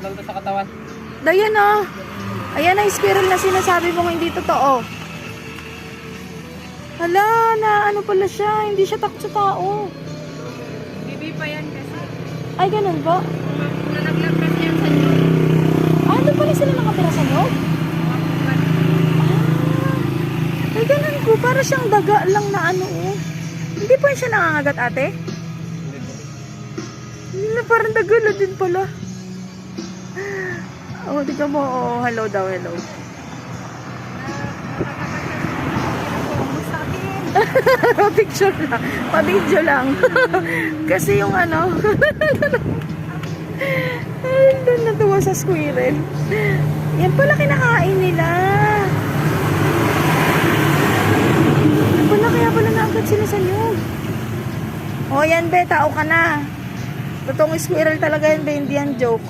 lang to sa katawan. Dayan oh. Ayan na squirrel na sinasabi mong hindi totoo. Hala, na ano pala siya, hindi siya takot sa tao. Bibi pa yan kasi. Ay, ganun ba? Nalaglag kasi yan sa inyo. Ah, doon pala sila nakatira sa loob? Ah, ay, ganun po. Para siyang daga lang na ano oh. Hindi po siya nangangagat, ate? Hindi, parang daga na din pala. Oh, tignan mo. Oh, hello daw, hello. Picture lang. Pa-video lang. Kasi yung ano. Ay, doon natuwa sa squirrel. Yan pala kinakain nila. Yan pala, kaya pala naagad sila sa loob. O yan be, tao ka na. Totoong squirrel talaga yan be, hindi yan joke.